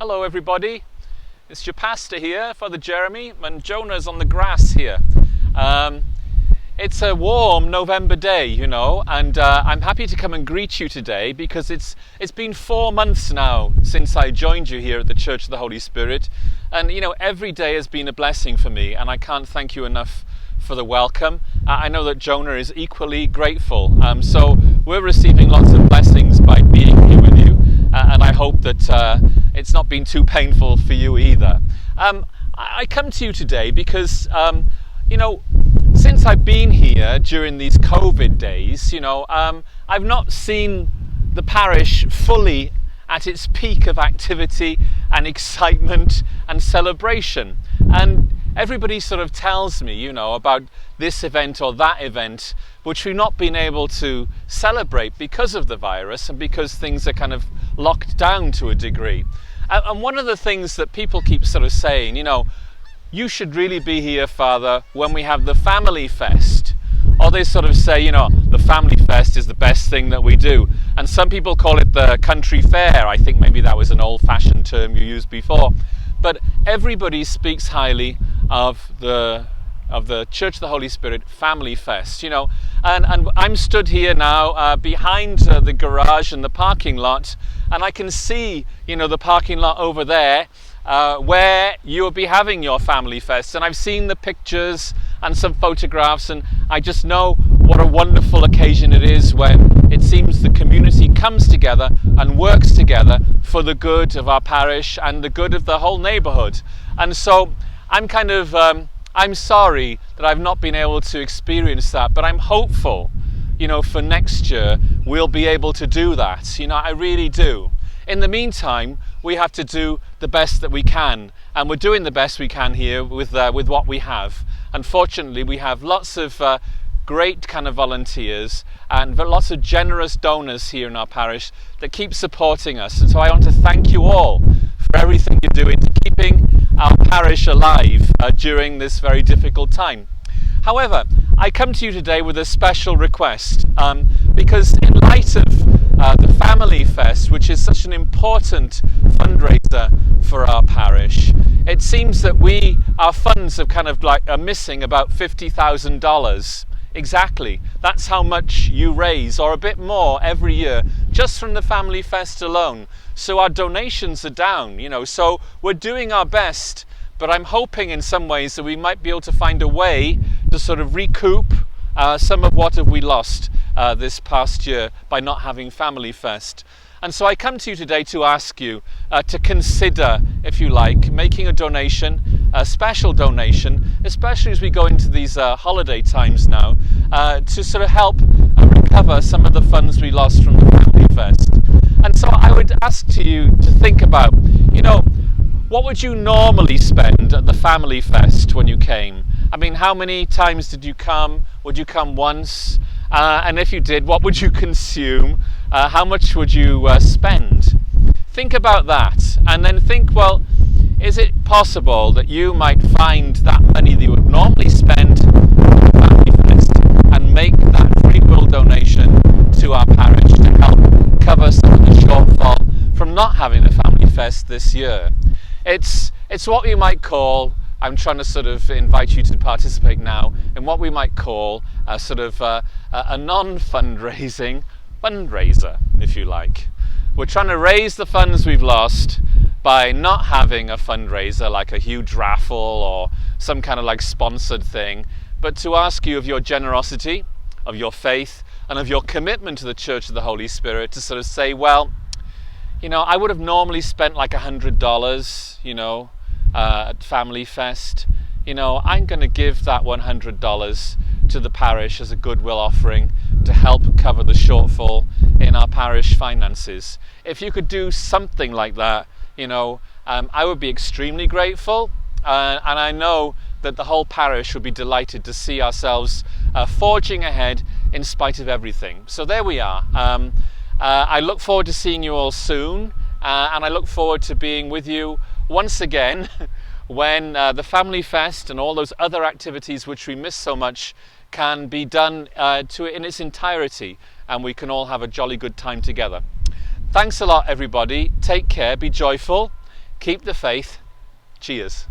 Hello everybody, it's your pastor here, Father Jeremy, and Jonah's on the grass here. It's a warm November day, and I'm happy to come and greet you today because it's been 4 months now since I joined you here at the Church of the Holy Spirit, and every day has been a blessing for me, and I can't thank you enough for the welcome. I know that Jonah is equally grateful, so we're receiving lots of blessings by being here with you, and I hope that it's not been too painful for you either. I come to you today because since I've been here during these COVID days, I've not seen the parish fully at its peak of activity and excitement and celebration. And everybody sort of tells me, about this event or that event, which we've not been able to celebrate because of the virus and because things are kind of locked down to a degree. And one of the things that people keep sort of saying, you should really be here, Father, when we have the Family Fest. Or they sort of say, the Family Fest is the best thing that we do. And some people call it the country fair. I think maybe that was an old-fashioned term you used before. But everybody speaks highly of the Church of the Holy Spirit Family Fest, and I'm stood here now behind the garage and the parking lot, and I can see, the parking lot over there, where you'll be having your Family Fest, and I've seen the pictures and some photographs, and I just know what a wonderful occasion it is when it seems the community comes together and works together for the good of our parish and the good of the whole neighbourhood. And so I'm kind of I'm sorry that I've not been able to experience that, but I'm hopeful for next year we'll be able to do that. I really do. In the meantime, we have to do the best that we can, and we're doing the best we can here with what we have. Unfortunately, we have lots of great kind of volunteers and lots of generous donors here in our parish that keep supporting us. And so I want to thank you all for everything you're doing to keeping our parish alive during this very difficult time. However, I come to you today with a special request because in light of the Family Fest, which is such an important fundraiser for our parish, it seems that our funds have kind of are missing about $50,000. Exactly. That's how much you raise, or a bit more every year, just from the Family Fest alone. So our donations are down, so we're doing our best, but I'm hoping in some ways that we might be able to find a way to sort of recoup some of what have we lost this past year by not having Family Fest. And so I come to you today to ask you to consider, if you like, making a donation, a special donation, especially as we go into these holiday times now, to sort of help recover some of the funds we lost from the Family Fest. And so I would ask you to think about, what would you normally spend at the Family Fest when you came? I mean, how many times did you come? Would you come once? And if you did, what would you consume? How much would you spend? Think about that, and then think, well, is it possible that you might find that money that you would normally spend at the Family Fest and make that free will donation to our parish to help cover some of the shortfall from not having the Family Fest this year? It's what we might call, I'm trying to sort of invite you to participate now in what we might call a sort of a non-fundraising fundraiser, if you like. We're trying to raise the funds we've lost by not having a fundraiser like a huge raffle or some kind of sponsored thing, but to ask you of your generosity, of your faith, and of your commitment to the Church of the Holy Spirit to sort of say, well, I would have normally spent $100, at Family Fest. I'm going to give that $100 to the parish as a goodwill offering to help cover the shortfall in our parish finances. If you could do something like that, I would be extremely grateful, and I know that the whole parish would be delighted to see ourselves forging ahead in spite of everything. So there we are. I look forward to seeing you all soon, and I look forward to being with you once again when the Family Fest and all those other activities which we miss so much can be done in its entirety, and we can all have a jolly good time together. Thanks a lot, everybody. Take care, be joyful, keep the faith. Cheers.